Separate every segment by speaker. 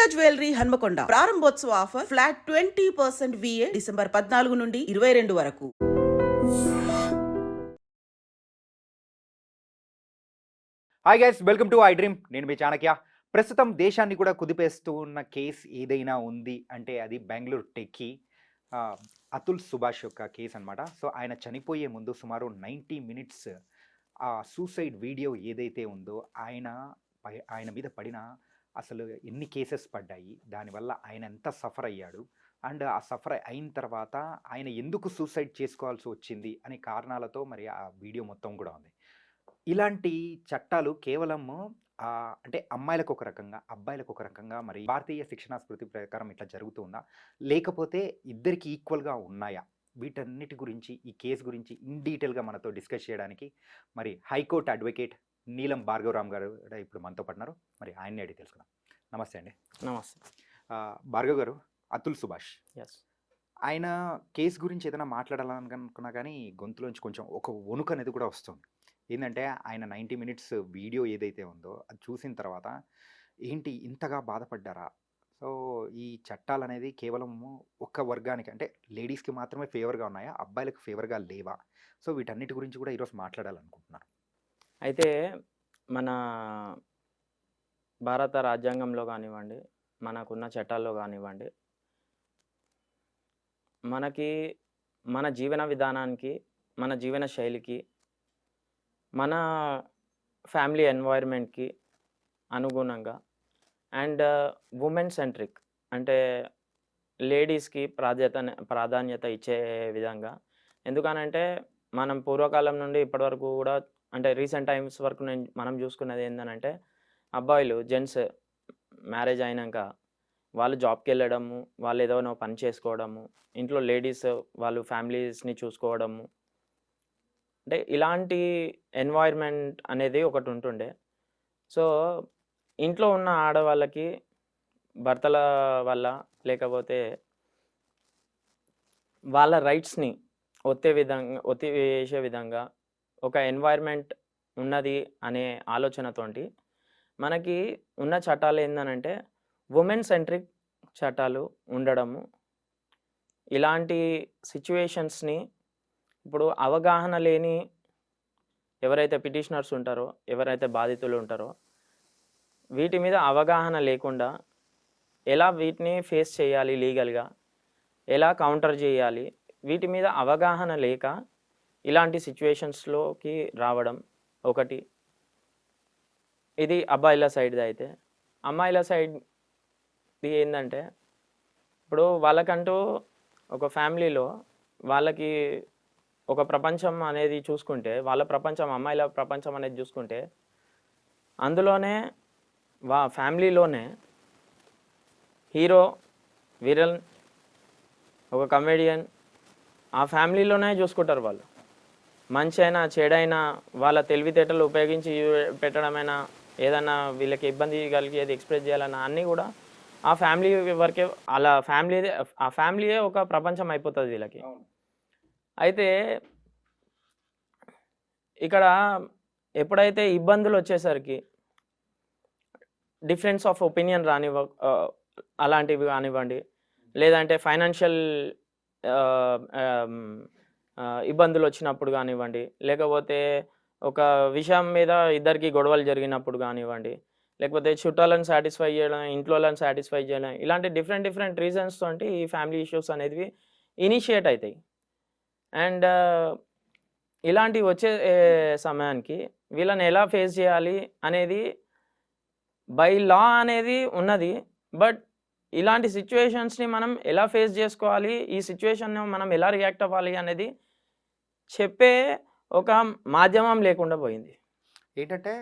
Speaker 1: Gita jewellery Hanamkonda ప్రారంభోత్సవ offer flat 20% VA December 14 నుండి 22 వరకు.
Speaker 2: Hi guys, welcome to I dream. నేను మీ చాణక్య. ప్రస్తుతం దేశాన్ని కూడా కుదిపేస్తూ ఉన్న కేసు ఏదైనా ఉంది అంటే అది బెంగళూరు టెక్కీ అతుల్ సుభాష్ యొక్క కేసు అనమాట. సో ఆయన చనిపోయే ముందు సుమారు 90 మినిట్స్ ఆ సూసైడ్ వీడియో ఏదైతే ఉందో ఆయన మీద పడిన అసలు ఎన్ని కేసెస్ పడ్డాయి, దానివల్ల ఆయన ఎంత సఫర్ అయ్యాడు, అండ్ ఆ సఫర్ అయిన తర్వాత ఆయన ఎందుకు సూసైడ్ చేసుకోవాల్సి వచ్చింది అనే కారణాలతో మరి ఆ వీడియో మొత్తం కూడా ఉంది. ఇలాంటి చట్టాలు కేవలం అంటే అమ్మాయిలకు ఒక రకంగా, అబ్బాయిలకు ఒక రకంగా, మరి భారతీయ శిక్షణా స్మృతి ప్రకారం ఇట్లా జరుగుతుందా, లేకపోతే ఇద్దరికి ఈక్వల్గా ఉన్నాయా? వీటన్నిటి గురించి, ఈ కేసు గురించి ఇన్ డీటెయిల్గా మనతో డిస్కస్ చేయడానికి మరి హైకోర్టు అడ్వకేట్ నీలం భార్గవరామ్ గారు ఇప్పుడు మనతో పడినారు. మరి ఆయన్ని అడిగి తెలుసుకుందాం. నమస్తే అండి.
Speaker 3: నమస్తే.
Speaker 2: భార్గవ్ గారు, అతుల్ సుభాష్
Speaker 3: ఎస్,
Speaker 2: ఆయన కేసు గురించి ఏదైనా మాట్లాడాలని అనుకున్నా కానీ గొంతులోంచి కొంచెం ఒక వణుకు అనేది కూడా వస్తుంది. ఏంటంటే ఆయన 90 మినిట్స్ వీడియో ఏదైతే ఉందో అది చూసిన తర్వాత ఏంటి ఇంతగా బాధపడ్డారా? సో ఈ చట్టాలు అనేది కేవలం ఒక్క వర్గానికి అంటే లేడీస్కి మాత్రమే ఫేవర్గా ఉన్నాయా, అబ్బాయిలకు ఫేవర్గా లేవా? సో వీటన్నిటి గురించి కూడా ఈరోజు మాట్లాడాలనుకుంటున్నాను.
Speaker 3: అయితే మన భారత రాజ్యాంగంలో కానివ్వండి, మనకున్న చట్టాల్లో కానివ్వండి, మనకి మన జీవన విధానానికి, మన జీవన శైలికి, మన ఫ్యామిలీ ఎన్వైర్న్మెంట్కి అనుగుణంగా అండ్ ఉమెన్ సెంట్రిక్ అంటే లేడీస్కి ప్రాధాన్యత ఇచ్చే విధంగా. ఎందుకనంటే మనం పూర్వకాలం నుండి ఇప్పటివరకు కూడా అంటే రీసెంట్ టైమ్స్ వరకు మనం చూసుకున్నది ఏంటంటే అబ్బాయిలు జెంట్స్ మ్యారేజ్ అయినాక వాళ్ళు జాబ్కి వెళ్ళడము, వాళ్ళు ఏదైనా పని చేసుకోవడము, ఇంట్లో లేడీస్ వాళ్ళు ఫ్యామిలీస్ని చూసుకోవడము, అంటే ఇలాంటి ఎన్వైర్న్మెంట్ అనేది ఒకటి ఉంటుండే. సో ఇంట్లో ఉన్న ఆడవాళ్ళకి భర్తల వల్ల లేకపోతే వాళ్ళ రైట్స్ని ఒత్తివేసే విధంగా ఒక ఎన్వైర్న్మెంట్ ఉన్నది అనే ఆలోచనతోటి మనకి ఉన్న చట్టాలు ఏంటంటే ఉమెన్ సెంట్రిక్ చట్టాలు ఉండడము. ఇలాంటి సిచ్యువేషన్స్ని ఇప్పుడు అవగాహన లేని ఎవరైతే పిటిషనర్స్ ఉంటారో, ఎవరైతే బాధితులు ఉంటారో, వీటి మీద అవగాహన లేకుండా ఎలా వీటిని ఫేస్ చేయాలి, లీగల్గా ఎలా కౌంటర్ చేయాలి, వీటి మీద అవగాహన లేక ఇలాంటి సిచ్యువేషన్స్లోకి రావడం ఒకటి. ఇది అబ్బాయిల సైడ్ది. అయితే అమ్మాయిల సైడ్ది ఏంటంటే ఇప్పుడు వాళ్ళకంటూ ఒక ఫ్యామిలీలో వాళ్ళకి ఒక ప్రపంచం అనేది చూసుకుంటే, వాళ్ళ ప్రపంచం, అమ్మాయిల ప్రపంచం అనేది చూసుకుంటే అందులోనే ఫ్యామిలీలోనే హీరో, విలన్, ఒక కమెడియన్, ఆ ఫ్యామిలీలోనే చూసుకుంటారు వాళ్ళు. మంచి అయినా చెడైనా వాళ్ళ తెలివితేటలు ఉపయోగించి పెట్టడమైనా, ఏదన్నా వీళ్ళకి ఇబ్బంది కలిగేది ఎక్స్ప్రెస్ చేయాలన్నా అన్నీ కూడా ఆ ఫ్యామిలీ వరకే, అలా ఆ ఫ్యామిలీయే ఒక ప్రపంచం అయిపోతుంది వీళ్ళకి. అయితే ఇక్కడ ఎప్పుడైతే ఇబ్బందులు వచ్చేసరికి డిఫరెన్స్ ఆఫ్ ఒపీనియన్ అలాంటివి కానివ్వండి, లేదంటే ఫైనాన్షియల్ ఇబ్బందులు వచ్చినప్పుడు కానివ్వండి, లేకపోతే ఒక విషయం మీద ఇద్దరికి గొడవలు జరిగినప్పుడు కానివ్వండి, లేకపోతే చుట్టాలను సాటిస్ఫై చేయడం, ఇంట్లో వాళ్ళని సాటిస్ఫై చేయడం, ఇలాంటి డిఫరెంట్ రీజన్స్ తోటి ఈ ఫ్యామిలీ ఇష్యూస్ అనేవి ఇనిషియేట్ అవుతాయి. అండ్ ఇలాంటివి వచ్చే సమయానికి వీళ్ళని ఎలా ఫేస్ చేయాలి అనేది బై లా అనేది ఉన్నది. బట్ ఇలాంటి సిచ్యువేషన్స్ని మనం ఎలా ఫేస్ చేసుకోవాలి, ఈ సిచ్యువేషన్ మనం ఎలా రియాక్ట్ అవ్వాలి అనేది చెప్పే ఒక మాధ్యమం లేకుండా పోయింది.
Speaker 2: ఏంటంటే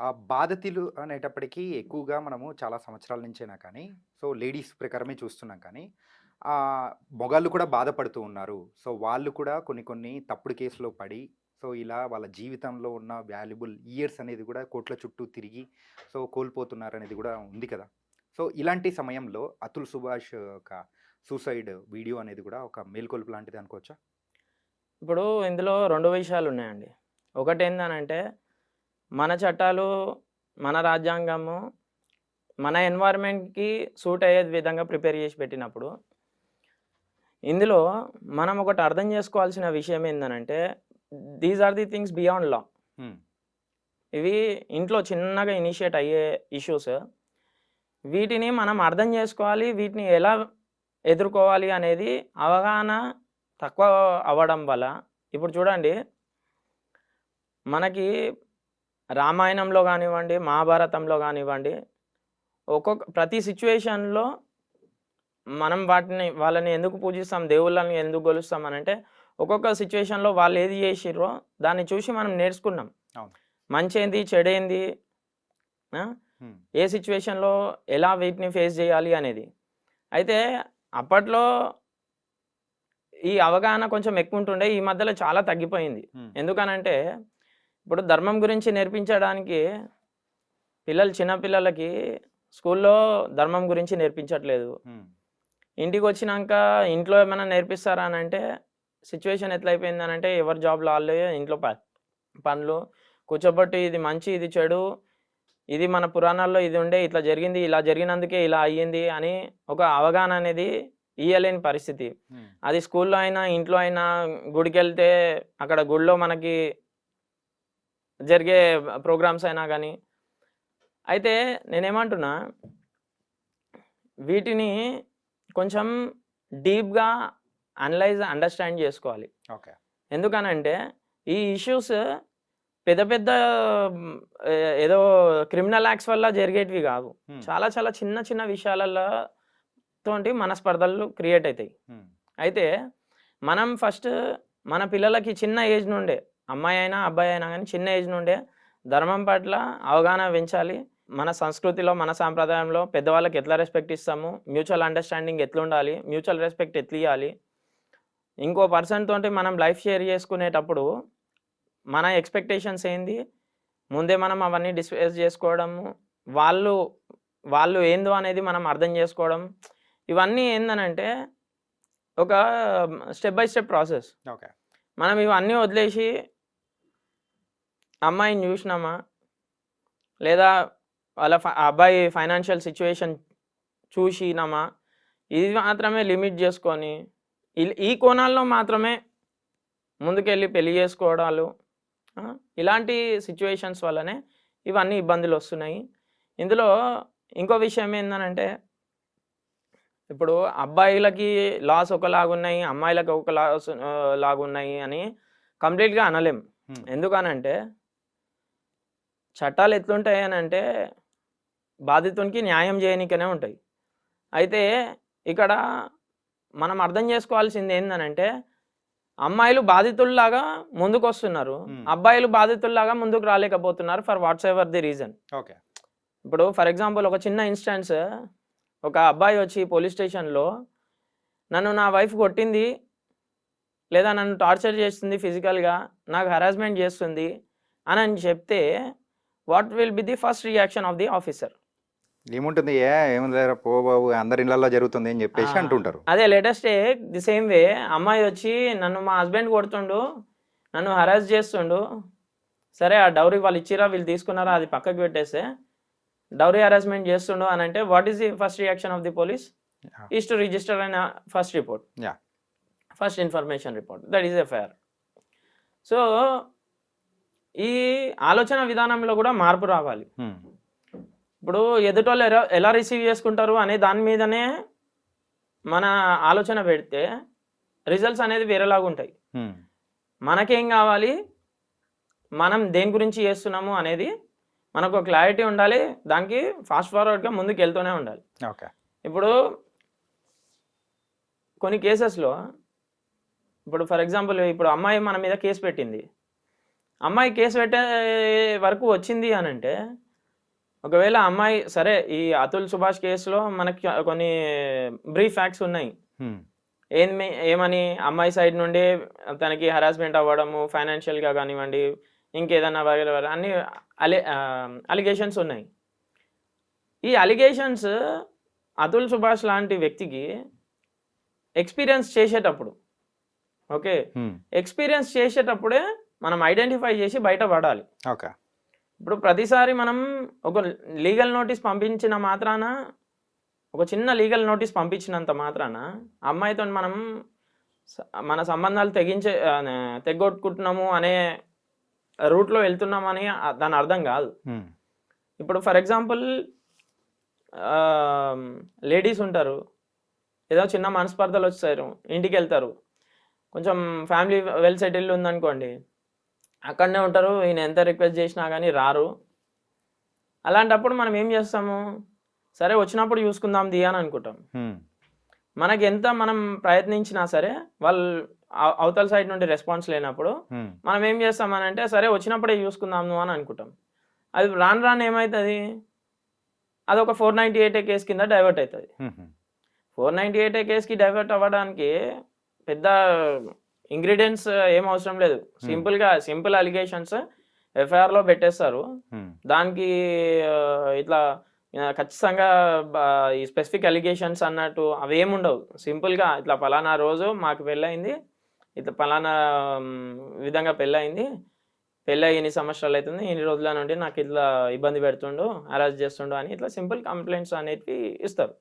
Speaker 2: ఆ బాధితులు అనేటప్పటికీ ఎక్కువగా మనము చాలా సంవత్సరాల నుంచైనా కానీ సో లేడీస్ ప్రకారమే చూస్తున్నాం, కానీ మొగాళ్ళు కూడా బాధపడుతూ ఉన్నారు. సో వాళ్ళు కూడా కొన్ని తప్పుడు కేసులో పడి సో ఇలా వాళ్ళ జీవితంలో ఉన్న వాల్యుబుల్ ఇయర్స్ అనేది కూడా కోట్ల చుట్టూ తిరిగి సో కోల్పోతున్నారు అనేది కూడా ఉంది కదా. సో ఇలాంటి సమయంలో అతుల్ సుభాష్ ఒక సూసైడ్ వీడియో అనేది కూడా ఒక మేల్కొల్పు లాంటిది అనుకోవచ్చా?
Speaker 3: ఇప్పుడు ఇందులో 2 విషయాలు ఉన్నాయండి. ఒకటి ఏంటంటే మన చట్టాలు, మన రాజ్యాంగము మన ఎన్వైరన్మెంట్కి సూట్ అయ్యే విధంగా ప్రిపేర్ చేసి పెట్టినప్పుడు ఇందులో మనం ఒకటి అర్థం చేసుకోవాల్సిన విషయం ఏంటంటే these are the things beyond law. ఇవి ఇంట్లో చిన్నగా ఇనిషియేట్ అయ్యే ఇష్యూస్. వీటిని మనం అర్థం చేసుకోవాలి, వీటిని ఎలా ఎదుర్కోవాలి అనేది అవగాహన తక్కువ అవ్వడం వల్ల ఇప్పుడు చూడండి, మనకి రామాయణంలో కానివ్వండి, మహాభారతంలో కానివ్వండి, ప్రతి సిచ్యువేషన్లో మనం వాళ్ళని ఎందుకు పూజిస్తాం, దేవుళ్ళని ఎందుకు కొలుస్తాం అని అంటే ఒక్కొక్క సిచ్యువేషన్లో వాళ్ళు ఏది చేసిర్రో దాన్ని చూసి మనం నేర్చుకున్నాం. మంచి ఏంది, చెడేంది, ఏ సిచ్యువేషన్లో ఎలా వీటిని ఫేస్ చేయాలి అనేది. అయితే అప్పట్లో ఈ అవగాహన కొంచెం ఎక్కువ ఉంటుండే, ఈ మధ్యలో చాలా తగ్గిపోయింది. ఎందుకనంటే ఇప్పుడు ధర్మం గురించి నేర్పించడానికి చిన్నపిల్లలకి స్కూల్లో ధర్మం గురించి నేర్పించట్లేదు. ఇంటికి వచ్చినాక ఇంట్లో ఏమైనా నేర్పిస్తారా అని అంటే సిచ్యువేషన్ ఎట్లయిపోయింది అని అంటే ఎవరి జాబ్లో వాళ్ళే, ఇంట్లో పనులు కూర్చోబట్టి ఇది మంచి ఇది చెడు, ఇది మన పురాణాల్లో ఇది ఉండే, ఇట్లా జరిగింది, ఇలా జరిగినందుకే ఇలా అయ్యింది అని ఒక అవగాహన అనేది ఇయ్యలేని పరిస్థితి. అది స్కూల్లో అయినా ఇంట్లో అయినా, గుడికి వెళ్తే అక్కడ గుడిలో మనకి జరిగే ప్రోగ్రామ్స్ అయినా కానీ. అయితే నేనేమంటున్నా, వీటిని కొంచెం డీప్గా అండర్స్టాండ్ చేసుకోవాలి. ఎందుకనంటే ఈ ఇష్యూస్ పెద్ద పెద్ద ఏదో క్రిమినల్ యాక్ట్స్ వల్ల జరిగేటివి కావు. చాలా చాలా చిన్న చిన్న విషయాలలో తోటి మనస్పర్ధలు క్రియేట్ అవుతాయి. అయితే మనం ఫస్ట్ మన పిల్లలకి చిన్న ఏజ్ నుండే, అమ్మాయి అయినా అబ్బాయి అయినా కానీ చిన్న ఏజ్ నుండే ధర్మం పట్ల అవగాహన పెంచాలి. మన సంస్కృతిలో, మన సాంప్రదాయంలో పెద్దవాళ్ళకి ఎట్లా రెస్పెక్ట్ ఇస్తాము, మ్యూచువల్ అండర్స్టాండింగ్ ఎట్లా ఉండాలి, మ్యూచువల్ రెస్పెక్ట్ ఎట్లా ఇవ్వాలి, ఇంకో పర్సన్ తోటి మనం లైఫ్ షేర్ చేసుకునేటప్పుడు మన ఎక్స్పెక్టేషన్స్ ఏంది, ముందే మనం అవన్నీ డిస్కస్ చేసుకోవడము, వాళ్ళు ఏందో అనేది మనం అర్థం చేసుకోవడం, ఇవన్నీ ఏందనంటే ఒక స్టెప్ బై స్టెప్ ప్రాసెస్. మనం ఇవన్నీ వదిలేసి అమ్మాయిని చూసినామా, లేదా వాళ్ళ అబ్బాయి ఫైనాన్షియల్ సిచ్యువేషన్ చూసినామా, ఇది మాత్రమే లిమిట్ చేసుకొని ఈ కోణాల్లో మాత్రమే ముందుకెళ్ళి పెళ్లి చేసుకోవడాలు, ఇలాంటి సిచ్యువేషన్స్ వల్లనే ఇవన్నీ ఇబ్బందులు వస్తున్నాయి. ఇందులో ఇంకో విషయం ఏంటంటే ఇప్పుడు అబ్బాయిలకి లాస్ ఒకలాగున్నాయి, అమ్మాయిలకు ఒక లాగున్నాయి అని కంప్లీట్గా అనలేం. ఎందుకనంటే చట్టాలు ఎట్లుంటాయి అని అంటే బాధితునికి న్యాయం చేయనికనే ఉంటాయి. అయితే ఇక్కడ మనం అర్థం చేసుకోవాల్సింది ఏంటంటే అమ్మాయిలు బాధితుల్లాగా ముందుకు వస్తున్నారు, అబ్బాయిలు బాధితుల్లాగా ముందుకు రాలేకపోతున్నారు for whatsoever the reason. ఇప్పుడు ఫర్ ఎగ్జాంపుల్ ఒక చిన్న ఇన్స్టెన్స్, ఒక అబ్బాయి వచ్చి పోలీస్ స్టేషన్లో నన్ను నా వైఫ్ కొట్టింది, లేదా నన్ను టార్చర్ చేస్తుంది, ఫిజికల్గా నాకు హరాస్మెంట్ చేస్తుంది అని చెప్తే what will be the first reaction of the officer?
Speaker 2: ఏముంటుంది, ఏం లేరా పో బాబు, అందరి ఇళ్ళల్లో జరుగుతుంది అని చెప్పేసి అంటుంటారు.
Speaker 3: అదే లేటెస్ట్ ది సేమ్ వే అమ్మాయి వచ్చి నన్ను మా హస్బెండ్ కొడుతుండు, నన్ను హరాస్ చేస్తుండు, సరే ఆ డౌరీ వాళ్ళు ఇచ్చిరా, వీళ్ళు తీసుకున్నారా, అది పక్కకు పెట్టేస్తే డౌరీ హరాస్మెంట్ చేస్తుండు అని అంటే what is the first reaction of the police? Is to register an first report, first information report, that is FIR. So ఈ ఆలోచన విధానంలో కూడా మార్పు రావాలి. ఇప్పుడు ఎదుటోళ్ళు ఎలా రిసీవ్ చేసుకుంటారు అనే దాని మీదనే మన ఆలోచన పెడితే రిజల్ట్స్ అనేది వేరేలాగా ఉంటాయి. మనకేం కావాలి, మనం దేని గురించి చేస్తున్నాము అనేది మనకు క్లారిటీ ఉండాలి, దానికి ఫాస్ట్ ఫార్వర్డ్గా ముందుకు వెళ్తూనే ఉండాలి. ఇప్పుడు కొన్ని కేసెస్లో ఇప్పుడు ఫర్ ఎగ్జాంపుల్ ఇప్పుడు అమ్మాయి మన మీద కేసు పెట్టింది, అమ్మాయి కేసు పెట్టే వరకు వచ్చింది అని అంటే ఒకవేళ అమ్మాయి సరే ఈ అతుల్ సుభాష్ కేసులో మనకి కొన్ని బ్రీఫ్ ఫ్యాక్ట్స్ ఉన్నాయి. ఏమని అమ్మాయి సైడ్ నుండి తనకి హరాస్మెంట్ అవ్వడము, ఫైనాన్షియల్గా కానివ్వండి, ఇంకేదన్నా వగైరా అన్ని అలిగేషన్స్ ఉన్నాయి. ఈ అలిగేషన్స్ అతుల్ సుభాష్ లాంటి వ్యక్తికి ఎక్స్పీరియన్స్ చేసేటప్పుడు, ఎక్స్పీరియన్స్ చేసేటప్పుడే మనం ఐడెంటిఫై చేసి బయటపడాలి. ఇప్పుడు ప్రతిసారి మనం ఒక లీగల్ నోటీస్ పంపించిన మాత్రాన, ఒక చిన్న లీగల్ నోటీస్ పంపించినంత మాత్రాన అమ్మాయితో మనం మన సంబంధాలు తెగొట్టుకుంటున్నాము అనే రూట్లో వెళ్తున్నామని దాని అర్థం కాదు. ఇప్పుడు ఫర్ ఎగ్జాంపుల్ లేడీస్ ఉంటారు, ఏదో చిన్న మనస్పర్ధలు వచ్చారు, ఇంటికి వెళ్తారు, కొంచెం ఫ్యామిలీ వెల్ సెటిల్డ్ ఉందనుకోండి, అక్కడనే ఉంటారు, ఈయన ఎంత రిక్వెస్ట్ చేసినా కానీ రారు. అలాంటప్పుడు మనం ఏం చేస్తాము, సరే వచ్చినప్పుడు చూసుకుందాం అని అనుకుంటాం. మనకి ఎంత మనం ప్రయత్నించినా సరే వాళ్ళు అవతల సైడ్ నుండి రెస్పాన్స్ లేనప్పుడు మనం ఏం చేస్తామనంటే సరే వచ్చినప్పుడే చూసుకుందాము అని అనుకుంటాం. అది రాను రాను ఏమవుతుంది, అదొక 498A కేసు కింద డైవర్ట్ అవుతుంది. 498A కేసుకి డైవర్ట్ అవ్వడానికి పెద్ద ఇంగ్రీడియంట్స్ ఏం అవసరం లేదు. సింపుల్ అలిగేషన్స్ ఎఫ్ఐఆర్లో పెట్టేస్తారు. దానికి ఇట్లా ఖచ్చితంగా ఈ స్పెసిఫిక్ అలిగేషన్స్ అన్నట్టు అవి ఏముండవు. సింపుల్గా ఇట్లా పలానా రోజు మాకు పెళ్ళయింది, ఇట్లా పలానా విధంగా పెళ్ళయింది, పెళ్ళి ఎన్ని సంవత్సరాలు అవుతుంది, ఎన్ని రోజుల నుండి నాకు ఇట్లా ఇబ్బంది పెడుతుండు, అరెస్ట్ చేస్తుండు అని ఇట్లా సింపుల్ కంప్లైంట్స్ అనేవి ఇస్తారు.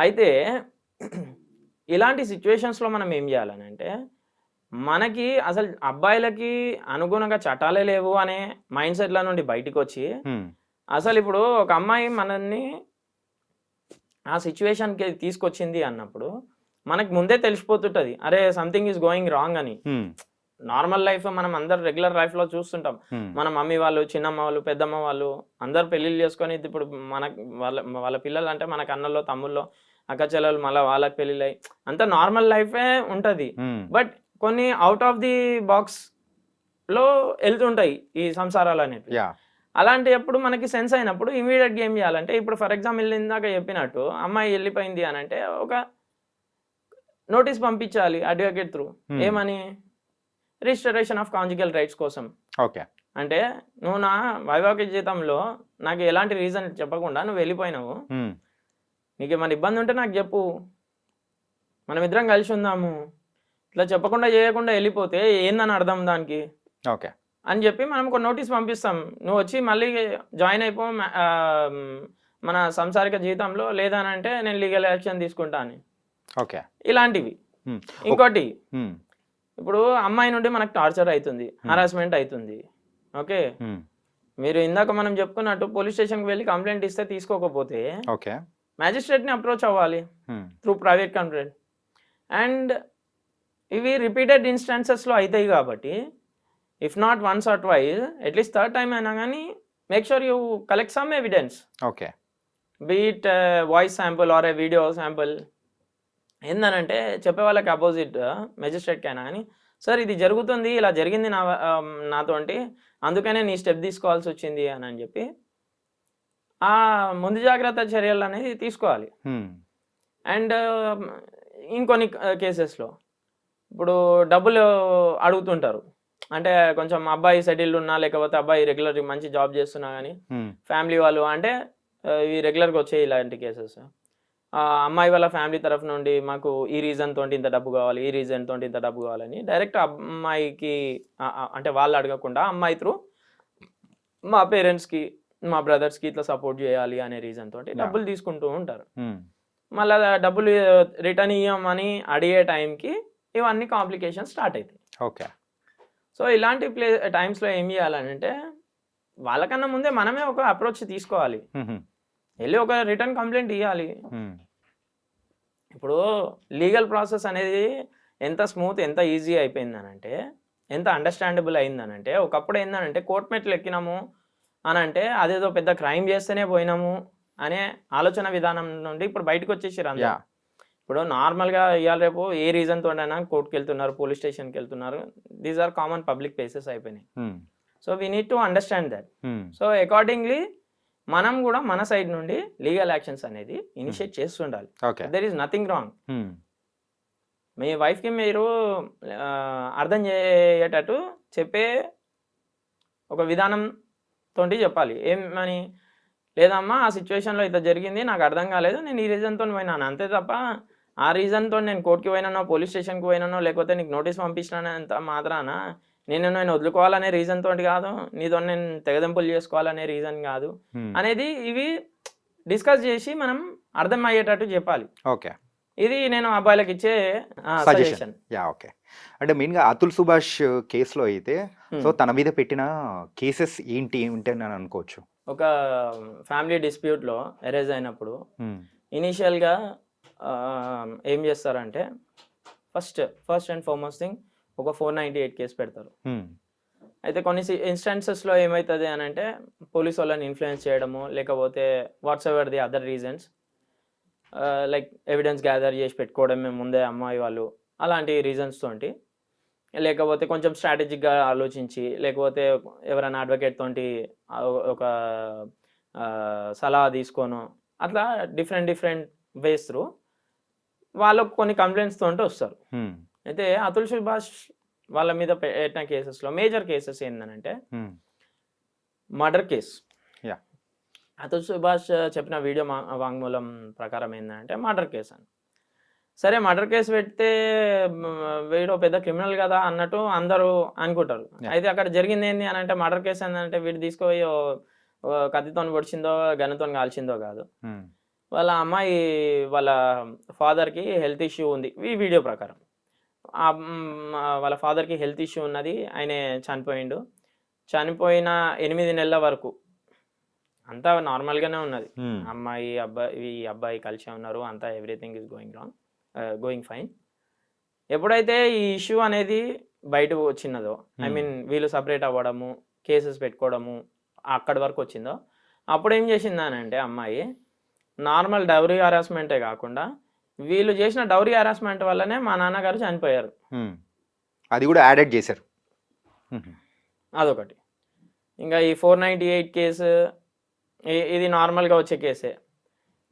Speaker 3: అయితే ఇలాంటి సిచ్యువేషన్స్లో మనం ఏం చేయాలని అంటే, మనకి అసలు అబ్బాయిలకి అనుగుణంగా చట్టాలే లేవు అనే మైండ్ సెట్ల నుండి బయటకు వచ్చి, అసలు ఇప్పుడు ఒక అమ్మాయి మనల్ని ఆ సిచ్యువేషన్కి తీసుకొచ్చింది అన్నప్పుడు మనకు ముందే తెలిసిపోతుంటుంది, అరే సంథింగ్ ఈజ్ గోయింగ్ రాంగ్ అని. నార్మల్ లైఫ్ మనం అందరు రెగ్యులర్ లైఫ్లో చూస్తుంటాం, మన మమ్మీ వాళ్ళు, చిన్నమ్మ వాళ్ళు, పెద్దమ్మ వాళ్ళు అందరు పెళ్ళిళ్ళు చేసుకొని ఇప్పుడు వాళ్ళ పిల్లలు అంటే మనకు అన్నల్లో, తమ్ముల్లో, అక్క చెల్లెలు, మళ్ళీ వాళ్ళకి పెళ్ళిళ్ళై అంత నార్మల్ లైఫే ఉంటుంది. బట్ కొన్ని అవుట్ ఆఫ్ ది బాక్స్ లో వెళ్తుంటాయి ఈ సంసారాలు అనేవి. అలాంటి ఎప్పుడు మనకి సెన్స్ అయినప్పుడు ఇమీడియట్గా ఏం చేయాలంటే, ఇప్పుడు ఫర్ ఎగ్జాంపుల్ ఇందాక చెప్పినట్టు అమ్మాయి వెళ్ళిపోయింది అని అంటే ఒక నోటీస్ పంపించాలి అడ్వకేట్ త్రూ. ఏమని, రిజిస్టరేషన్ ఆఫ్ కాంజుగల్ రైట్స్ కోసం.
Speaker 2: ఓకే,
Speaker 3: అంటే నువ్వు నా వైవాహిక జీవితంలో నాకు ఎలాంటి రీజన్ చెప్పకుండా నువ్వు వెళ్ళిపోయినావు, నీకు ఏమైనా ఇబ్బంది ఉంటే నాకు చెప్పు, మనం ఇద్దరం కలిసి ఉందాము, ఇట్లా చెప్పకుండా చేయకుండా వెళ్ళిపోతే ఏందని అర్థం దానికి.
Speaker 2: ఓకే
Speaker 3: అని చెప్పి మనం ఒక నోటీస్ పంపిస్తాం, నువ్వు వచ్చి మళ్ళీ జాయిన్ అయిపో మన సంసారిక జీవితంలో, లేదనంటే నేను లీగల్ యాక్షన్ తీసుకుంటా అని.
Speaker 2: ఓకే,
Speaker 3: ఇలాంటివి. ఇంకోటి, ఇప్పుడు అమ్మాయి నుండి మనకు టార్చర్ అవుతుంది, హరాస్మెంట్ అవుతుంది. ఓకే, మీరు ఇందాక మనం చెప్పుకున్నట్టు పోలీస్ స్టేషన్కి వెళ్ళి కంప్లైంట్ ఇస్తే తీసుకోకపోతే మ్యాజిస్ట్రేట్ని అప్రోచ్ అవ్వాలి త్రూ ప్రైవేట్ కంప్లైంట్. అండ్ ఇవి రిపీటెడ్ ఇన్స్టాన్సెస్లో అవుతాయి కాబట్టి if not once or twice at least third time అయినా కానీ make sure you collect some evidence.
Speaker 2: Okay,
Speaker 3: be it voice sample or a video sample. ఏందనంటే చెప్పే వాళ్ళకి అపోజిట్ మెజిస్ట్రేట్కి అయినా కానీ, సార్ ఇది జరుగుతుంది, ఇలా జరిగింది నాతోటి, అందుకనే నీ స్టెప్ తీసుకోవాల్సి వచ్చింది అని చెప్పి ఆ ముందు జాగ్రత్త చర్యలు అనేది తీసుకోవాలి. అండ్ ఇంకొన్ని కేసెస్లో ఇప్పుడు డబ్బులు అడుగుతుంటారు, అంటే కొంచెం అబ్బాయి సెటిల్డ్ ఉన్నా లేకపోతే అబ్బాయి రెగ్యులర్ మంచి జాబ్ చేస్తున్నా కానీ ఫ్యామిలీ వాళ్ళు అంటే ఇవి రెగ్యులర్గా వచ్చాయి ఇలాంటి కేసెస్. అమ్మాయి వాళ్ళ ఫ్యామిలీ తరఫు నుండి మాకు ఈ రీజన్ తోటి ఇంత డబ్బు కావాలి, ఈ రీజన్ తోటి ఇంత డబ్బు కావాలని డైరెక్ట్ అమ్మాయికి అంటే వాళ్ళు అడగకుండా అమ్మాయి త్రూ మా పేరెంట్స్కి, మా బ్రదర్స్కి ఇట్లా సపోర్ట్ చేయాలి అనే రీజన్ తోటి డబ్బులు తీసుకుంటూ ఉంటారు. మళ్ళీ డబ్బులు రిటర్న్ ఇవ్వమని అడిగే టైంకి ఇవన్నీ కాంప్లికేషన్స్ స్టార్ట్ అవుతాయి.
Speaker 2: ఓకే,
Speaker 3: సో ఇలాంటి టైమ్స్లో ఏం చేయాలంటే వాళ్ళకన్నా ముందే మనమే ఒక అప్రోచ్ తీసుకోవాలి, వెళ్ళి ఒక రిటర్న్ కంప్లైంట్ ఇవ్వాలి. ఇప్పుడు లీగల్ ప్రాసెస్ అనేది ఎంత స్మూత్, ఎంత ఈజీ అయిపోయిందనంటే, ఎంత అండర్స్టాండబుల్ అయిందనంటే, ఒకప్పుడు ఏందనంటే కోర్టు మెట్లు ఎక్కినాము అని అంటే అదేదో పెద్ద క్రైమ్ చేస్తేనే పోయినాము అనే ఆలోచన విధానం నుండి ఇప్పుడు బయటకు వచ్చేసారు అందరూ. ఇప్పుడు నార్మల్గా ఇవాళ రేపు ఏ రీజన్ తోటైనా కోర్టుకి వెళ్తున్నారు, పోలీస్ స్టేషన్కి వెళ్తున్నారు. These are common public places అయిపోయినాయి. So we need to understand that. So accordingly మనం కూడా మన సైడ్ నుండి లీగల్ యాక్షన్స్ అనేది initiate చేస్తుండాలి. There is nothing wrong. మీ వైఫ్కి మీరు అర్థం చేయేటట్టు చెప్పే ఒక విధానంతో చెప్పాలి. ఏమని, లేదమ్మా ఆ సిచ్యువేషన్లో ఇట్లా జరిగింది, నాకు అర్థం కాలేదు, నేను ఈ రీజన్తో పోయినాను, అంతే తప్ప ఆ రీజన్తో నేను కోర్టుకి పోయినానో, పోలీస్ స్టేషన్కి పోయినానో, లేకపోతే నీకు నోటీస్ పంపించినంత మాత్రాన నేను వదులుకోవాలనే రీజన్ తోటి కాదు, నీతో నేను తెగదెంపులు చేసుకోవాలనే రీజన్ కాదు అనేది ఇవి డిస్కస్ చేసి మనం అర్థం అయ్యేటట్టు చెప్పాలి.
Speaker 2: ఓకే.
Speaker 3: ఇది నేను అబ్బాయిలకు ఇచ్చే
Speaker 2: సజెషన్.
Speaker 3: సజెషన్.
Speaker 2: Yeah, okay. అంటే మెయిన్గా అతుల్ సుభాష్ కేసులో అయితే సో తన మీద పెట్టిన కేసెస్ ఏంటి ఉంటే నేను అనుకోవచ్చు.
Speaker 3: ఒక ఫ్యామిలీ డిస్ప్యూట్లో అరేజ్ అయినప్పుడు ఇనీషియల్గా ఏం చేస్తారంటే ఫస్ట్ అండ్ ఫార్మోస్ట్ థింగ్ ఒక 498 కేసు పెడతారు. అయితే కొన్ని ఇన్స్టెన్సెస్లో ఏమవుతుంది అని అంటే పోలీస్ వాళ్ళని ఇన్ఫ్లుయెన్స్ చేయడము, లేకపోతే whatsoever the other reasons, like evidence gather చేసి పెట్టుకోవడమే ముందే అమ్మాయి వాళ్ళు, అలాంటి రీజన్స్ తోటి, లేకపోతే కొంచెం స్ట్రాటజిక్గా ఆలోచించి, లేకపోతే ఎవరైనా అడ్వకేట్ తోటి ఒక సలహా తీసుకోను, అట్లా డిఫరెంట్ వేస్ త్రూ వాళ్ళకు కొన్ని కంప్లైంట్స్ తోటి వస్తారు. అయితే అతుల్ సుభాష్ వాళ్ళ మీద పెట్టిన కేసెస్లో మేజర్ కేసెస్ ఏంటంటే murder case.
Speaker 2: Yeah.
Speaker 3: Atul Subhash చెప్పిన వీడియో వాంగ్మూలం ప్రకారం ఏంటంటే మర్డర్ కేసు అని. సరే, మర్డర్ కేసు పెడితే వీడు పెద్ద క్రిమినల్ కదా అన్నట్టు అందరూ అనుకుంటారు. అయితే అక్కడ జరిగింది ఏంటి అని అంటే మర్డర్ కేసు ఏంటంటే వీడు తీసుకుపోయి కత్తితో పొడిచిందో గన్నుతో కాల్చిందో కాదు. వాళ్ళ అమ్మాయి వాళ్ళ ఫాదర్కి హెల్త్ ఇష్యూ ఉంది ఈ వీడియో ప్రకారం. వాళ్ళ ఫాదర్కి హెల్త్ ఇష్యూ ఉన్నది, ఆయన చనిపోయిండు. చనిపోయిన 8 నెలల వరకు అంతా నార్మల్గానే ఉన్నది. ఈ అబ్బాయి కలిసి ఉన్నారు, అంతా ఎవ్రీథింగ్ ఈజ్ గోయింగ్ ఫైన్. ఎప్పుడైతే ఈ ఇష్యూ అనేది బయటకు వచ్చినదో, ఐ మీన్ వీళ్ళు సపరేట్ అవ్వడము, కేసెస్ పెట్టుకోవడము అక్కడి వరకు వచ్చిందో, అప్పుడు ఏం చేసిందనంటే అమ్మాయి నార్మల్ డౌరీ హరాస్మెంటే కాకుండా వీళ్ళు చేసిన డౌరీ హరాస్మెంట్ వల్లనే మా నాన్నగారు చనిపోయారు.
Speaker 2: అది కూడా యాడెడ్ చేశారు.
Speaker 3: అదొకటి. ఇంకా ఈ 498 కేసు ఇది నార్మల్గా వచ్చే కేసే.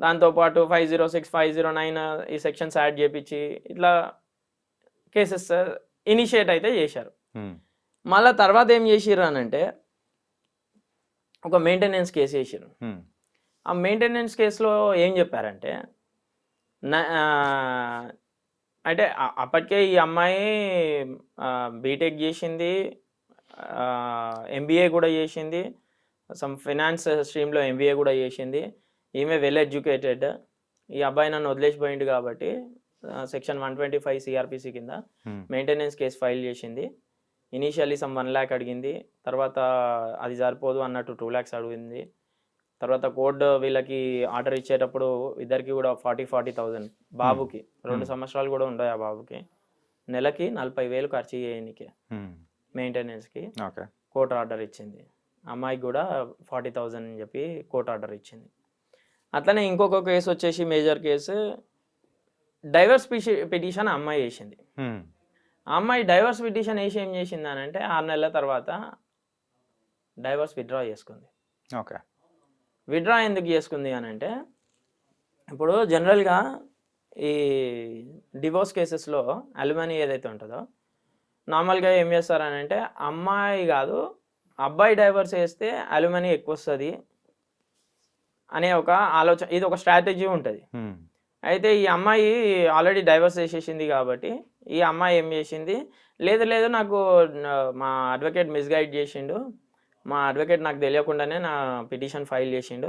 Speaker 3: దాంతోపాటు 506, 509 ఈ సెక్షన్స్ యాడ్ చేపించి ఇట్లా కేసెస్ ఇనిషియేట్ అయితే చేశారు. మళ్ళీ తర్వాత ఏం చేసిర్రు అని అంటే ఒక మెయింటెనెన్స్ కేసు వేసారు. ఆ మెయింటెనెన్స్ కేసులో ఏం చెప్పారంటే అంటే అప్పటికే ఈ అమ్మాయి బీటెక్ చేసింది, ఎంబీఏ కూడా చేసింది, సమ్ ఫైనాన్స్ స్ట్రీమ్లో ఎంబీఏ కూడా చేసింది. ఈమె వెల్ ఎడ్యుకేటెడ్. ఈ అబ్బాయి నన్ను వదిలేసిపోయింది కాబట్టి సెక్షన్ 125 సిఆర్పిసి కింద మెయింటెనెన్స్ కేసు ఫైల్ చేసింది. ఇనీషియల్లీ సమ్ 1 lakh అడిగింది, తర్వాత అది సరిపోదు అన్నట్టు 2 lakhs అడిగింది. తర్వాత కోర్టు వీళ్ళకి ఆర్డర్ ఇచ్చేటప్పుడు ఇద్దరికి కూడా 40,000 బాబుకి 2 సంవత్సరాలు కూడా ఉన్నాయి ఆ బాబుకి, నెలకి 40,000 ఖర్చు చేయడానికి మెయింటెనెన్స్కి కోర్టు ఆర్డర్ ఇచ్చింది. అమ్మాయికి కూడా 40,000 అని చెప్పి కోర్టు ఆర్డర్ ఇచ్చింది. అట్లనే ఇంకొక కేసు వచ్చేసి మేజర్ కేసు డైవర్స్ పిటిషన్ అమ్మాయి వేసింది. ఆ అమ్మాయి డైవర్స్ పిటిషన్ వేసి ఏం చేసింది అని అంటే 6 నెలల తర్వాత డైవర్స్ విత్డ్రా చేసుకుంది.
Speaker 2: ఓకే.
Speaker 3: విత్డ్రా ఎందుకు చేసుకుంది అని అంటే ఇప్పుడు జనరల్గా ఈ డివోర్స్ కేసెస్లో అలిమనీ ఏదైతే ఉంటుందో నార్మల్గా ఏం చేస్తారని అంటే అమ్మాయి కాదు అబ్బాయి డైవర్స్ వేస్తే అలిమనీ ఎక్కువ వస్తుంది అనే ఒక ఆలోచన, ఇది ఒక స్ట్రాటజీ ఉంటుంది. అయితే ఈ అమ్మాయి ఆల్రెడీ డైవర్స్ చేసేసింది కాబట్టి ఈ అమ్మాయి ఏం చేసింది, లేదు నాకు మా అడ్వకేట్ మిస్గైడ్ చేసిండు, మా అడ్వకేట్ నాకు తెలియకుండానే నా పిటిషన్ ఫైల్ చేసిండు.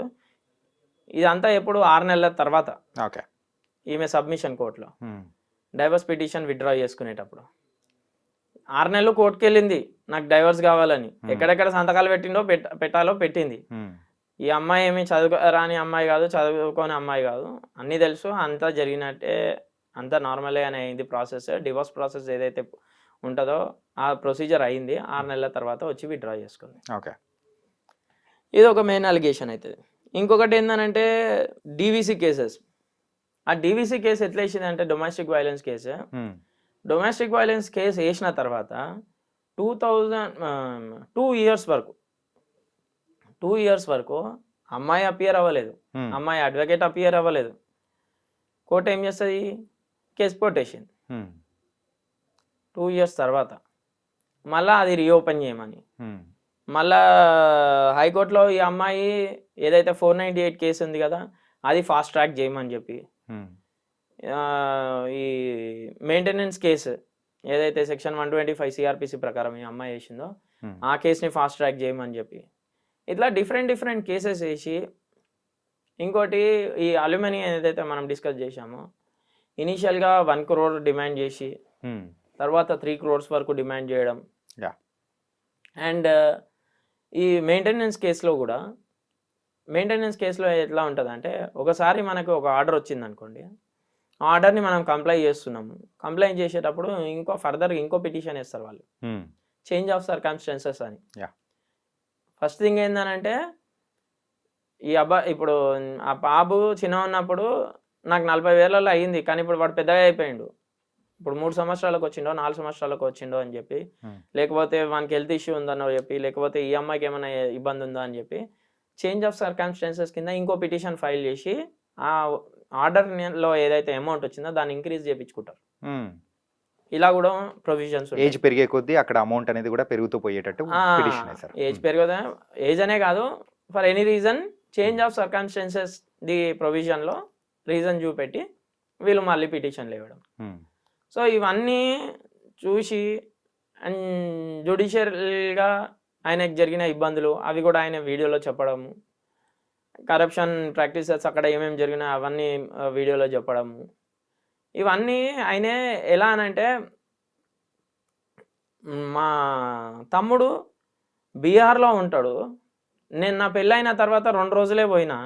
Speaker 3: ఇదంతా ఎప్పుడు 6 నెలల తర్వాత
Speaker 2: ఓకే
Speaker 3: ఈమె సబ్మిషన్ కోర్టులో డైవర్స్ పిటిషన్ విత్డ్రా చేసుకునేటప్పుడు 6 నెలలు కోర్టుకు వెళ్ళింది నాకు డైవర్స్ కావాలని. ఎక్కడెక్కడ సంతకాలు పెట్టాలో పెట్టింది. ఈ అమ్మాయి ఏమి చదువురాని అమ్మాయి కాదు, చదువుకోని అమ్మాయి కాదు, అన్నీ తెలుసు, అంతా జరిగినట్టే, అంతా నార్మలే అని అయింది ప్రాసెస్. డివోర్స్ ప్రాసెస్ ఏదైతే ఉంటుందో ఆ ప్రొసీజర్ అయింది. 6 నెలల తర్వాత వచ్చి విత్డ్రా చేసుకుంది.
Speaker 2: ఓకే.
Speaker 3: ఇది ఒక మెయిన్ అలిగేషన్ అవుతుంది. ఇంకొకటి ఏంటంటే డీవీసీ కేసెస్. ఆ డీవీసీ కేసు ఎట్లా వేసింది అంటే domestic violence case. Domestic violence case వేసిన తర్వాత 2 ఇయర్స్ వరకు అమ్మాయి అపియర్ అవ్వలేదు, అమ్మాయి అడ్వకేట్ అపియర్ అవ్వలేదు. కోర్టు ఏం చేస్తుంది, కేసు కొట్టేసింది. 2 years తర్వాత మళ్ళీ అది రీఓపెన్ చేయమని మళ్ళా హైకోర్టులో ఈ అమ్మాయి ఏదైతే 498 కేసు ఉంది కదా అది ఫాస్ట్ ట్రాక్ చేయమని చెప్పి ఈ మెయింటెనెన్స్ కేసు ఏదైతే సెక్షన్ 125 సిఆర్పిసి ప్రకారం ఈ అమ్మాయి వేసిందో ఆ కేసుని ఫాస్ట్ ట్రాక్ చేయమని చెప్పి ఇట్లా డిఫరెంట్ కేసెస్ వేసి, ఇంకోటి ఈ అల్యూమినియం ఏదైతే మనం డిస్కస్ చేసామో ఇనీషియల్గా 1 crore డిమాండ్ చేసి తర్వాత 3 crores వరకు డిమాండ్ చేయడం. అండ్ ఈ మెయింటెనెన్స్ కేసులో ఎట్లా ఉంటుంది అంటే, ఒకసారి మనకు ఒక ఆర్డర్ వచ్చింది అనుకోండి, ఆ ఆర్డర్ని మనం కంప్లై చేస్తున్నాము, కంప్లైంట్ చేసేటప్పుడు ఫర్దర్గా ఇంకో పిటిషన్ వేస్తారు వాళ్ళు, చేంజ్ ఆఫ్ సర్కమ్స్టాన్సెస్ అని. ఫస్ట్ థింగ్ ఏంటంటే, ఈ అబ్బాయి ఇప్పుడు ఆ బాబు చిన్న ఉన్నప్పుడు నాకు 40,000 అయ్యింది, కానీ ఇప్పుడు వాడు పెద్దగా అయిపోయిండు, ఇప్పుడు 3 సంవత్సరాలకు వచ్చిండో 4 సంవత్సరాలకు వచ్చిండో అని చెప్పి, లేకపోతే వానికి హెల్త్ ఇష్యూ ఉందనో చెప్పి, లేకపోతే ఈ అమ్మాయికి ఏమైనా ఇబ్బంది ఉందో అని చెప్పి చేంజ్ ఆఫ్ సర్కమ్స్టాన్సెస్ కింద ఇంకో పిటిషన్ ఫైల్ చేసి ఆ ఆర్డర్లో ఏదైతే అమౌంట్ వచ్చిందో దాన్ని ఇంక్రీజ్ చేయించుకుంటారు. ఇలా కూడా ప్రొవిజన్స్,
Speaker 2: ఏజ్ పెరిగే కొద్దీ అక్కడ అమౌంట్ అనేది కూడా పెరుగుతూ పోయేటట్టు
Speaker 3: ఏజ్ పెరగదా, ఏజ్ అనే కాదు, for any reason change of circumstances the ప్రొవిజన్లో రీజన్ చూపెట్టి వీళ్ళు మళ్ళీ పిటిషన్లు ఇవ్వడం. సో ఇవన్నీ చూసి అండ్ జ్యుడిషియల్గా ఆయనకు జరిగిన ఇబ్బందులు అవి కూడా ఆయన వీడియోలో చెప్పడము, కరప్షన్ ప్రాక్టీసెస్ అక్కడ ఏమేమి జరిగినా అవన్నీ వీడియోలో చెప్పడము, ఇవన్నీ ఆయనే ఎలా అనంటే, మా తమ్ముడు బీహార్లో ఉంటాడు, నేను నా పెళ్ళైన తర్వాత 2 రోజులే పోయినా,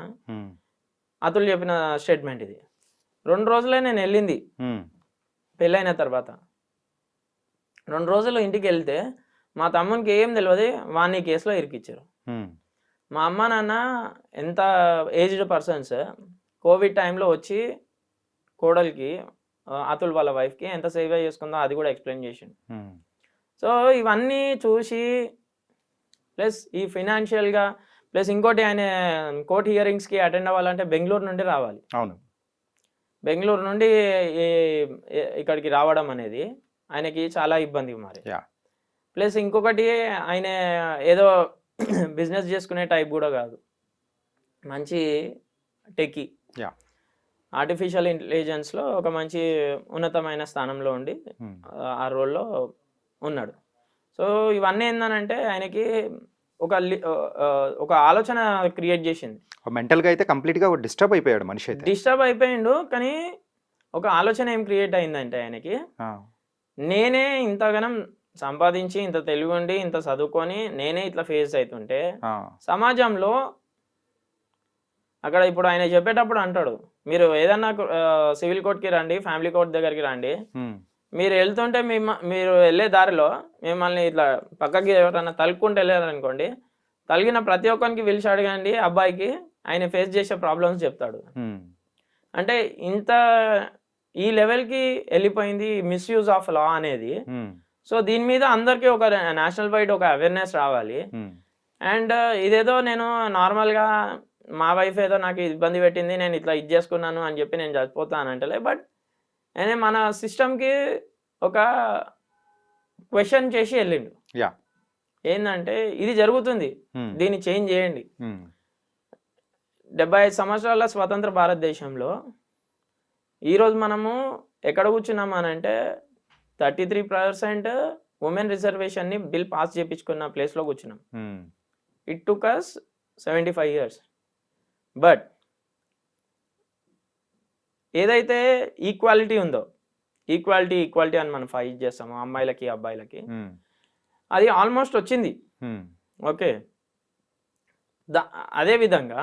Speaker 3: అతులు చెప్పిన స్టేట్మెంట్ ఇది, 2 రోజులే నేను వెళ్ళింది పెళ్ళైన తర్వాత, 2 రోజులు ఇంటికి వెళ్తే మా తమ్మునికి ఏం తెలియదు, వాడిని కేసులో ఇరికిచ్చారు. మా అమ్మ నాన్న ఎంత ఏజ్డ్ పర్సన్స్, కోవిడ్ టైంలో వచ్చి కోడలికి అతుల్ వాళ్ళ వైఫ్కి ఎంత సేవ చేసుకుందో అది కూడా ఎక్స్ప్లెయిన్ చేసిండు. సో ఇవన్నీ చూసి ప్లస్ ఈ ఫైనాన్షియల్గా ప్లస్ ఇంకోటి, ఆయన కోర్ట్ హియరింగ్స్కి అటెండ్ అవ్వాలంటే బెంగళూరు నుండి రావాలి.
Speaker 2: అవును,
Speaker 3: బెంగళూరు నుండి ఇక్కడికి రావడం అనేది ఆయనకి చాలా ఇబ్బంది మరి. ప్లస్ ఇంకొకటి, ఆయన ఏదో బిజినెస్ చేసుకునే టైప్ కూడా కాదు, మంచి టెక్కీ, ఆర్టిఫిషియల్ ఇంటెలిజెన్స్లో ఒక మంచి ఉన్నతమైన స్థానంలో ఉండి ఆ రోల్లో ఉన్నాడు. సో ఇవన్నీ ఏందనంటే ఆయనకి ఒక ఆలోచన క్రియేట్ చేసింది.
Speaker 2: మెంటల్గా అయితే కంప్లీట్గా డిస్టర్బ్ అయిపోయాడు మనిషి, అయితే
Speaker 3: డిస్టర్బ్ అయిపోయిండు. కానీ ఒక ఆలోచన ఏం క్రియేట్ అయిందంటే ఆయనకి, నేనే ఇంతగానం సంపాదించి ఇంత తెలివి ఉండి ఇంత చదువుకొని నేనే ఇట్లా ఫేస్ అవుతుంటే సమాజంలో, అక్కడ ఇప్పుడు ఆయన చెప్పేటప్పుడు అంటాడు, మీరు ఏదన్నా సివిల్ కోర్ట్కి రండి, ఫ్యామిలీ కోర్ట్ దగ్గరికి రండి, మీరు వెళ్తుంటే మీరు వెళ్ళే దారిలో మిమ్మల్ని ఇట్లా పక్కకి ఎవరైనా తలుపుకుంటూ వెళ్ళారనుకోండి, తలిగిన ప్రతి ఒక్కరికి పిలిచి అడగండి అబ్బాయికి, ఆయన ఫేస్ చేసే ప్రాబ్లమ్స్ చెప్తాడు. అంటే ఇంత ఈ లెవెల్కి వెళ్ళిపోయింది మిస్యూజ్ ఆఫ్ లా అనేది. సో దీని మీద అందరికీ ఒక నేషనల్ వైడ్ ఒక అవేర్నెస్ రావాలి. అండ్ ఇదేదో నేను నార్మల్గా మా వైఫ్ ఏదో నాకు ఇబ్బంది పెట్టింది, నేను ఇట్లా ఇది చేసుకున్నాను అని చెప్పి నేను చచ్చిపోతాను అంటలే, బట్ ఆయన మన సిస్టమ్కి ఒక క్వశ్చన్ చేసి వెళ్ళిండు. ఏంటంటే ఇది జరుగుతుంది, దీన్ని చేంజ్ చేయండి. 75 సంవత్సరాల స్వతంత్ర భారతదేశంలో ఈరోజు మనము ఎక్కడ కూర్చున్నాం అని అంటే 33% ఉమెన్ రిజర్వేషన్ని బిల్ పాస్ చేయించుకున్న ప్లేస్లో కూర్చున్నాం. It took us 75 years. But ఏదైతే ఈక్వాలిటీ ఉందో, ఈక్వాలిటీ అని మనం ఫైట్ చేస్తాము అమ్మాయిలకి అబ్బాయిలకి, అది ఆల్మోస్ట్ వచ్చింది. ఓకే, అదేవిధంగా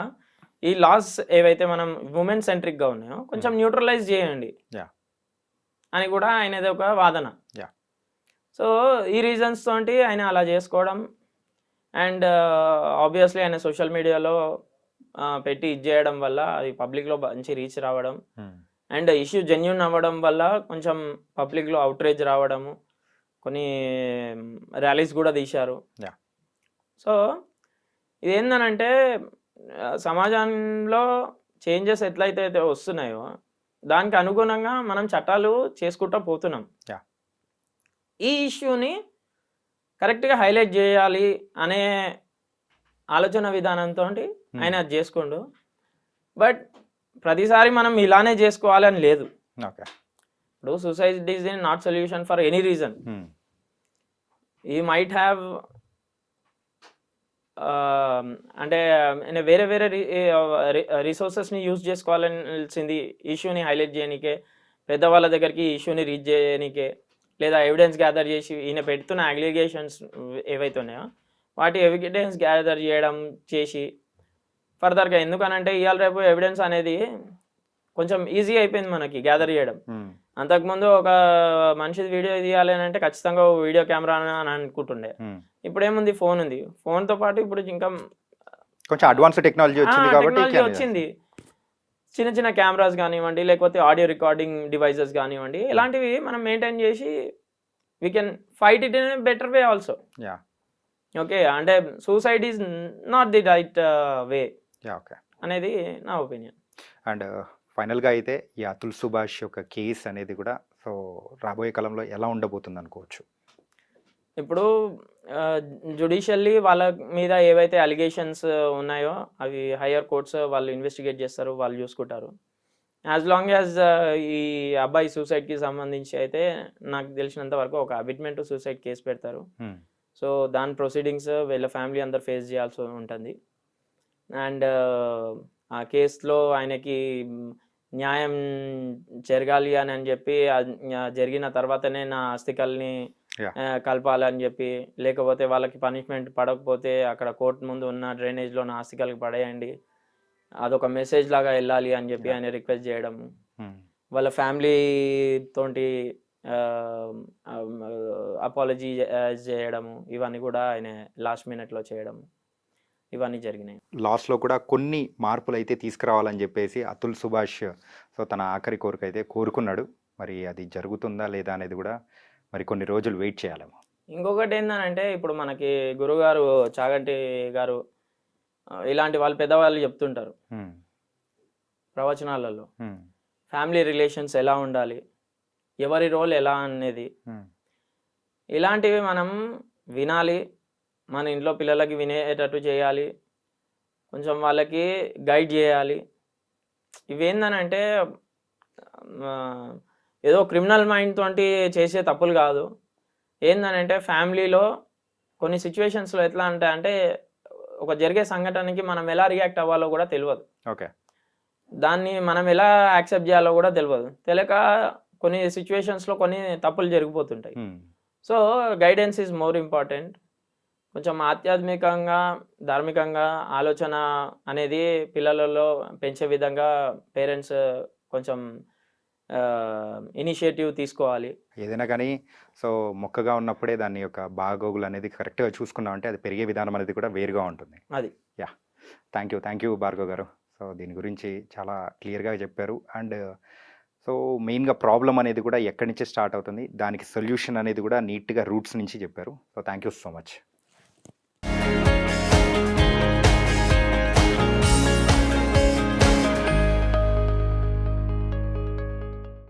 Speaker 3: ఈ లాస్ ఏవైతే మనం ఉమెన్ సెంట్రిక్గా ఉన్నాయో కొంచెం న్యూట్రలైజ్ చేయండి అని కూడా ఆయనది ఒక వాదన. సో ఈ రీజన్స్ తోటి ఆయన అలా చేసుకోవడం, అండ్ ఆబ్వియస్లీ ఆయన సోషల్ మీడియాలో పెట్టి ఇది చేయడం వల్ల అది పబ్లిక్లో మంచి రీచ్ రావడం, అండ్ ఇష్యూ జెన్యూన్ అవ్వడం వల్ల కొంచెం పబ్లిక్లో అవుట్రేజ్ రావడము, కొన్ని ర్యాలీస్ కూడా తీశారు. సో ఇదేందనంటే సమాజంలో చేంజెస్ ఎట్లయితే వస్తున్నాయో దానికి అనుగుణంగా మనం చట్టాలు చేసుకుంటూ పోతున్నాం. ఈ ఇష్యూని కరెక్ట్గా హైలైట్ చేయాలి అనే ఆలోచన విధానంతో ఆయన అది చేసుకోండు. బట్ ప్రతిసారి మనం ఇలానే చేసుకోవాలని లేదు. ఇప్పుడు suicide is not solution for any reason. He might have అంటే వేరే వేరే రిసోర్సెస్ని యూజ్ చేసుకోవాల్సింది ఇష్యూని హైలైట్ చేయడానికే, పెద్దవాళ్ళ దగ్గరికి ఇష్యూని రీచ్ చేయడానికే, లేదా ఎవిడెన్స్ గ్యాదర్ చేసి ఈయన పెడుతున్న అగ్లిగేషన్స్ ఏవైతే ఉన్నాయో వాటి ఎవిడెన్స్ గ్యాదర్ చేయడం చేసి ఫర్దర్గా, ఎందుకనంటే ఇవాళ రేపు ఎవిడెన్స్ అనేది కొంచెం ఈజీ అయిపోయింది మనకి గ్యాదర్ చేయడం. అంతకుముందు ఒక మనిషిది వీడియో తీయాలి అని అంటే ఖచ్చితంగా వీడియో కెమెరా అని అనుకుంటుండే. ఇప్పుడు ఏముంది, ఫోన్ ఉంది. ఫోన్తో పాటు ఇప్పుడు ఇంకా
Speaker 2: కొంచెం అడ్వాన్స్ టెక్నాలజీ వచ్చింది కాబట్టి
Speaker 3: టెక్నాలజీ వచ్చింది. చిన్న చిన్న కెమెరాస్ కానివ్వండి, లేకపోతే ఆడియో రికార్డింగ్ డివైజెస్ కానివ్వండి, ఇలాంటివి మనం మెయింటైన్ చేసి we can fight it in better way also. Okay, అంటే suicide is not the right way అనేది నా ఒపీనియన్.
Speaker 2: అండ్ ఫైనల్గా అయితే ఈ అతుల్ సుభాష్ యొక్క కేసు అనేది కూడా సో రాబోయే కాలంలో ఎలా ఉండబోతుంది అనుకోవచ్చు?
Speaker 3: ఇప్పుడు జుడిషియల్లీ వాళ్ళ మీద ఏవైతే అలిగేషన్స్ ఉన్నాయో అవి హయ్యర్ కోర్ట్స్ వాళ్ళు ఇన్వెస్టిగేట్ చేస్తారు, వాళ్ళు చూసుకుంటారు. యాజ్ లాంగ్ యాజ్ ఈ అబ్బాయి సూసైడ్కి సంబంధించి అయితే నాకు తెలిసినంత వరకు ఒక అబిట్మెంట్ సూసైడ్ కేసు పెడతారు. సో దాని ప్రొసీడింగ్స్ వీళ్ళ ఫ్యామిలీ అందరు ఫేస్ చేయాల్సి ఉంటుంది. అండ్ ఆ కేసులో ఆయనకి న్యాయం జరగాలి అని చెప్పి జరిగిన తర్వాతనే నా ఆస్తికల్ని కలపాలని చెప్పి, లేకపోతే వాళ్ళకి పనిష్మెంట్ పడకపోతే అక్కడ కోర్టు ముందు ఉన్న డ్రైనేజ్లో నా ఆస్తికలకి పడేయండి, అదొక మెసేజ్ లాగా వెళ్ళాలి అని చెప్పి ఆయన రిక్వెస్ట్ చేయడం, వాళ్ళ ఫ్యామిలీ తోటి అపాలజీ చేయడము, ఇవన్నీ కూడా ఆయన లాస్ట్ మినిట్లో చేయడం, ఇవన్నీ జరిగినాయి.
Speaker 2: లాస్ట్లో కూడా కొన్ని మార్పులు అయితే తీసుకురావాలని చెప్పేసి అతుల్ సుభాష్ సో తన ఆఖరి కోరిక అయితే కోరుకున్నాడు. మరి అది జరుగుతుందా లేదా అనేది కూడా మరి కొన్ని రోజులు వెయిట్ చేయాలేమో.
Speaker 3: ఇంకొకటి ఏంటంటే ఇప్పుడు మనకి గురుగారు చాగంటి గారు ఇలాంటి వాళ్ళు పెద్దవాళ్ళు చెప్తుంటారు ప్రవచనాలలో, ఫ్యామిలీ రిలేషన్స్ ఎలా ఉండాలి, ఎవరి రోల్ ఎలా అనేది, ఇలాంటివి మనం వినాలి, మన ఇంట్లో పిల్లలకి వినేటట్టు చేయాలి, కొంచెం వాళ్ళకి గైడ్ చేయాలి. ఇవేందనంటే ఏదో క్రిమినల్ మైండ్ తోటి చేసే తప్పులు కాదు. ఏందనంటే ఫ్యామిలీలో కొన్ని సిచ్యువేషన్స్లో ఎట్లా అంటే ఒక జరిగే సంఘటనకి మనం ఎలా రియాక్ట్ అవ్వాలో కూడా తెలియదు.
Speaker 2: ఓకే,
Speaker 3: దాన్ని మనం ఎలా యాక్సెప్ట్ చేయాలో కూడా తెలియక కొన్ని సిచ్యువేషన్స్లో కొన్ని తప్పులు జరిగిపోతుంటాయి. So guidance is more important. కొంచెం ఆధ్యాత్మికంగా, ధార్మికంగా ఆలోచన అనేది పిల్లలలో పెంచే విధంగా పేరెంట్స్ కొంచెం ఇనిషియేటివ్ తీసుకోవాలి.
Speaker 2: ఏదైనా కానీ సో మొక్కగా ఉన్నప్పుడే దాని యొక్క బాగోగులు అనేది కరెక్ట్గా చూసుకున్నామంటే అది పెరిగే విధానం అనేది కూడా వేరుగా ఉంటుంది.
Speaker 3: అది
Speaker 2: థ్యాంక్ యూ భార్గవ్ గారు. సో దీని గురించి చాలా క్లియర్గా చెప్పారు. అండ్ సో మెయిన్గా ప్రాబ్లం అనేది కూడా ఎక్కడి నుంచి స్టార్ట్ అవుతుంది, దానికి సొల్యూషన్ అనేది కూడా నీట్గా రూట్స్ నుంచి చెప్పారు. So thank you so much.